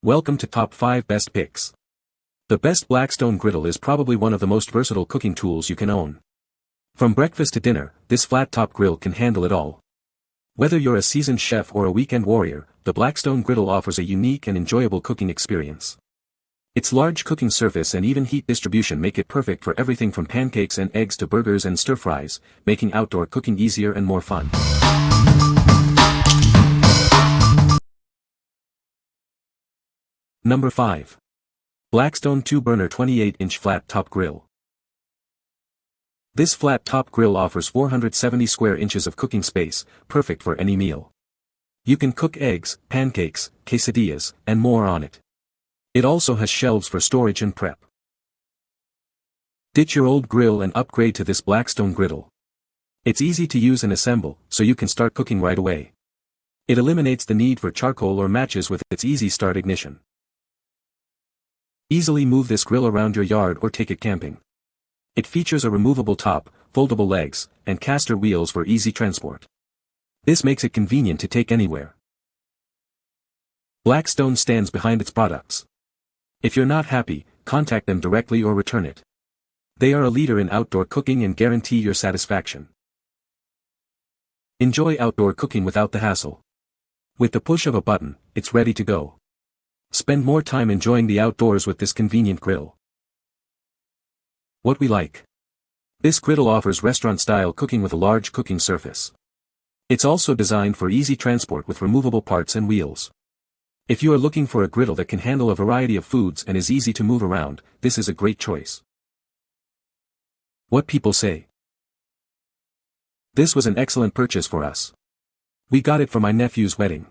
Welcome to Top 5 Best Picks. The best Blackstone Griddle is probably one of the most versatile cooking tools you can own. From breakfast to dinner, this flat-top grill can handle it all. Whether you're a seasoned chef or a weekend warrior, the Blackstone Griddle offers a unique and enjoyable cooking experience. Its large cooking surface and even heat distribution make it perfect for everything from pancakes and eggs to burgers and stir-fries, making outdoor cooking easier and more fun. Number 5. Blackstone 2-burner 28-inch flat-top grill. This flat-top grill offers 470 square inches of cooking space, perfect for any meal. You can cook eggs, pancakes, quesadillas, and more on it. It also has shelves for storage and prep. Ditch your old grill and upgrade to this Blackstone Griddle. It's easy to use and assemble, so you can start cooking right away. It eliminates the need for charcoal or matches with its easy start ignition. Easily move this grill around your yard or take it camping. It features a removable top, foldable legs, and caster wheels for easy transport. This makes it convenient to take anywhere. Blackstone stands behind its products. If you're not happy, contact them directly or return it. They are a leader in outdoor cooking and guarantee your satisfaction. Enjoy outdoor cooking without the hassle. With the push of a button, it's ready to go. Spend more time enjoying the outdoors with this convenient grill. What we like. This griddle offers restaurant-style cooking with a large cooking surface. It's also designed for easy transport with removable parts and wheels. If you are looking for a griddle that can handle a variety of foods and is easy to move around, this is a great choice. What people say. This was an excellent purchase for us. We got it for my nephew's wedding.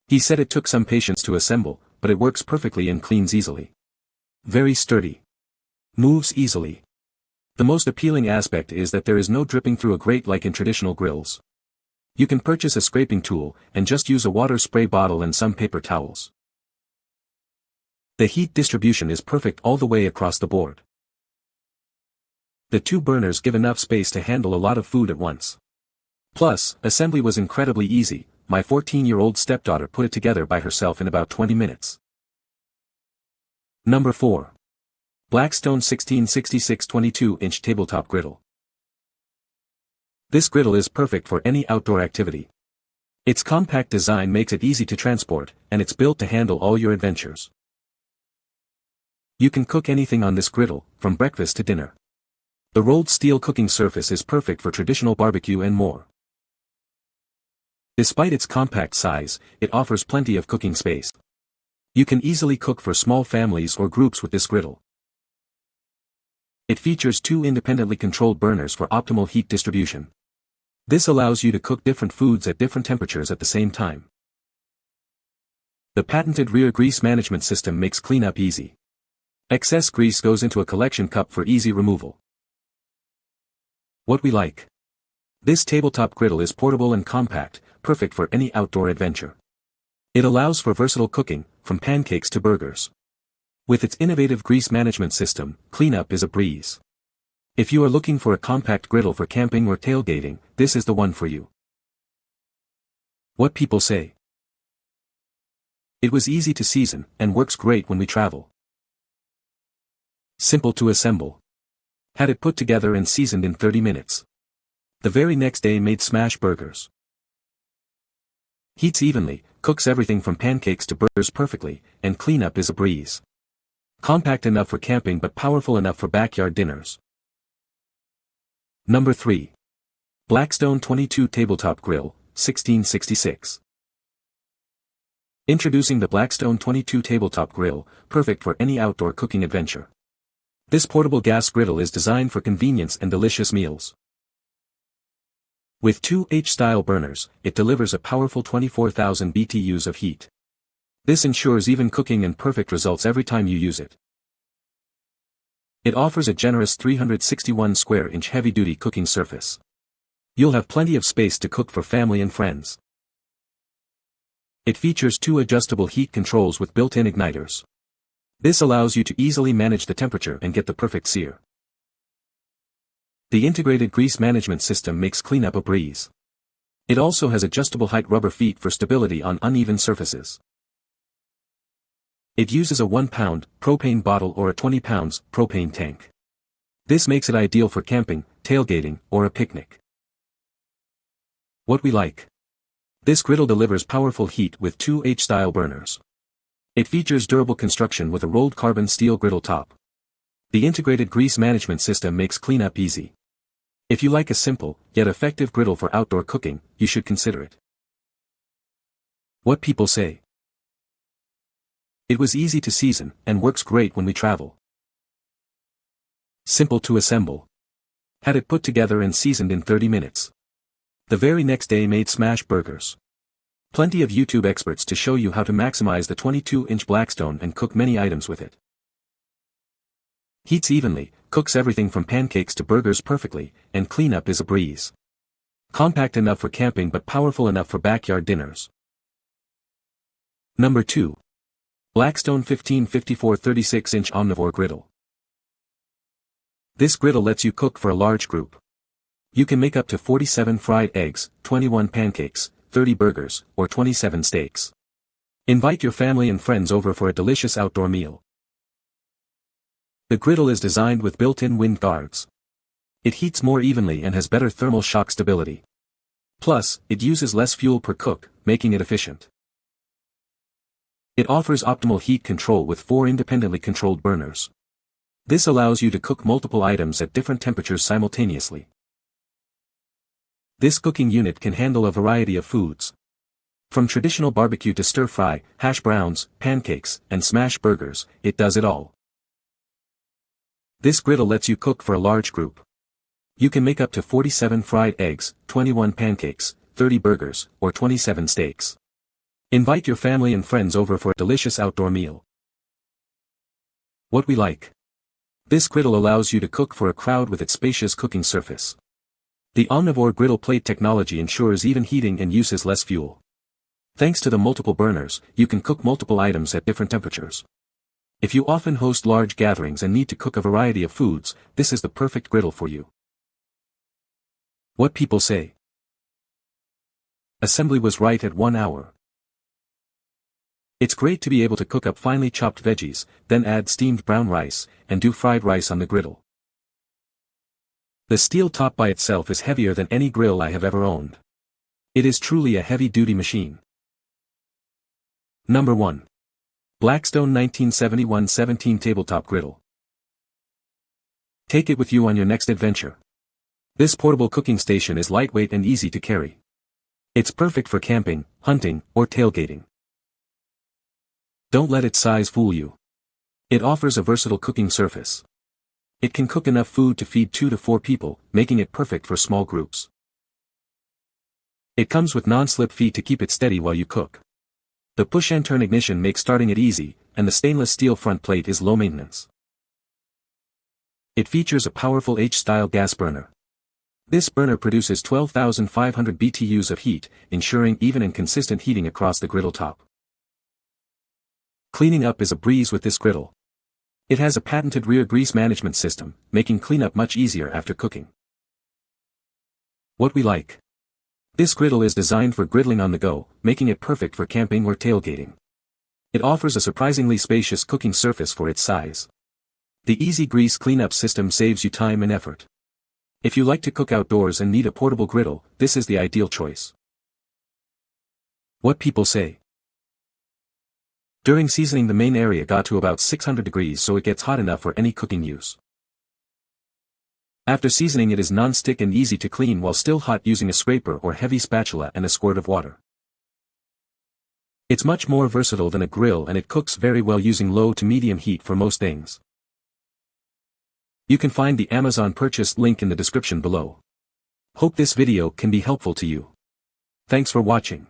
He said it took some patience to assemble, but it works perfectly and cleans easily. Very sturdy. Moves easily. The most appealing aspect is that there is no dripping through a grate like in traditional grills. You can purchase a scraping tool, and just use a water spray bottle and some paper towels. The heat distribution is perfect all the way across the board. The 2 burners give enough space to handle a lot of food at once. Plus, assembly was incredibly easy. My 14-year-old stepdaughter put it together by herself in about 20 minutes. Number 4. Blackstone 1666 22-inch tabletop griddle. This griddle is perfect for any outdoor activity. Its compact design makes it easy to transport, and it's built to handle all your adventures. You can cook anything on this griddle, from breakfast to dinner. The rolled steel cooking surface is perfect for traditional barbecue and more. Despite its compact size, it offers plenty of cooking space. You can easily cook for small families or groups with this griddle. It features 2 independently controlled burners for optimal heat distribution. This allows you to cook different foods at different temperatures at the same time. The patented rear grease management system makes cleanup easy. Excess grease goes into a collection cup for easy removal. What we like. This tabletop griddle is portable and compact, perfect for any outdoor adventure. It allows for versatile cooking, from pancakes to burgers. With its innovative grease management system, cleanup is a breeze. If you are looking for a compact griddle for camping or tailgating, this is the one for you. What people say. It was easy to season, and works great when we travel. Simple to assemble. Had it put together and seasoned in 30 minutes. The very next day made smash burgers. Heats evenly, cooks everything from pancakes to burgers perfectly, and cleanup is a breeze. Compact enough for camping but powerful enough for backyard dinners. Number 3. Blackstone 22 Tabletop Grill, 1666. Introducing the Blackstone 22 Tabletop Grill, perfect for any outdoor cooking adventure. This portable gas griddle is designed for convenience and delicious meals. With 2 H-style burners, it delivers a powerful 24,000 BTUs of heat. This ensures even cooking and perfect results every time you use it. It offers a generous 361 square inch heavy-duty cooking surface. You'll have plenty of space to cook for family and friends. It features 2 adjustable heat controls with built-in igniters. This allows you to easily manage the temperature and get the perfect sear. The integrated grease management system makes cleanup a breeze. It also has adjustable height rubber feet for stability on uneven surfaces. It uses a 1-pound propane bottle or a 20 pounds propane tank. This makes it ideal for camping, tailgating, or a picnic. What we like. This griddle delivers powerful heat with two H-style burners. It features durable construction with a rolled carbon steel griddle top. The integrated grease management system makes cleanup easy. If you like a simple, yet effective griddle for outdoor cooking, you should consider it. What people say. It was easy to season, and works great when we travel. Simple to assemble. Had it put together and seasoned in 30 minutes. The very next day made smash burgers. Plenty of YouTube experts to show you how to maximize the 22-inch Blackstone and cook many items with it. Heats evenly, cooks everything from pancakes to burgers perfectly, and cleanup is a breeze. Compact enough for camping but powerful enough for backyard dinners. Number 2. Blackstone 1554 36-inch Omnivore Griddle. This griddle lets you cook for a large group. You can make up to 47 fried eggs, 21 pancakes, 30 burgers, or 27 steaks. Invite your family and friends over for a delicious outdoor meal. The griddle is designed with built-in wind guards. It heats more evenly and has better thermal shock stability. Plus, it uses less fuel per cook, making it efficient. It offers optimal heat control with 4 independently controlled burners. This allows you to cook multiple items at different temperatures simultaneously. This cooking unit can handle a variety of foods. From traditional barbecue to stir-fry, hash browns, pancakes, and smash burgers, it does it all. This griddle lets you cook for a large group. You can make up to 47 fried eggs, 21 pancakes, 30 burgers, or 27 steaks. Invite your family and friends over for a delicious outdoor meal. What we like. This griddle allows you to cook for a crowd with its spacious cooking surface. The Omnivore griddle plate technology ensures even heating and uses less fuel. Thanks to the multiple burners, you can cook multiple items at different temperatures. If you often host large gatherings and need to cook a variety of foods, this is the perfect griddle for you. What people say. Assembly was right at 1 hour. It's great to be able to cook up finely chopped veggies, then add steamed brown rice, and do fried rice on the griddle. The steel top by itself is heavier than any grill I have ever owned. It is truly a heavy-duty machine. Number 1. Blackstone 1971 17 Tabletop Griddle. Take it with you on your next adventure. This portable cooking station is lightweight and easy to carry. It's perfect for camping, hunting, or tailgating. Don't let its size fool you. It offers a versatile cooking surface. It can cook enough food to feed 2 to 4 people, making it perfect for small groups. It comes with non-slip feet to keep it steady while you cook. The push and turn ignition makes starting it easy, and the stainless steel front plate is low maintenance. It features a powerful H-style gas burner. This burner produces 12,500 BTUs of heat, ensuring even and consistent heating across the griddle top. Cleaning up is a breeze with this griddle. It has a patented rear grease management system, making cleanup much easier after cooking. What we like. This griddle is designed for griddling on the go, making it perfect for camping or tailgating. It offers a surprisingly spacious cooking surface for its size. The easy grease cleanup system saves you time and effort. If you like to cook outdoors and need a portable griddle, this is the ideal choice. What people say. During seasoning, the main area got to about 600 degrees, so it gets hot enough for any cooking use. After seasoning, it is non-stick and easy to clean while still hot using a scraper or heavy spatula and a squirt of water. It's much more versatile than a grill, and it cooks very well using low to medium heat for most things. You can find the Amazon purchase link in the description below. Hope this video can be helpful to you. Thanks for watching.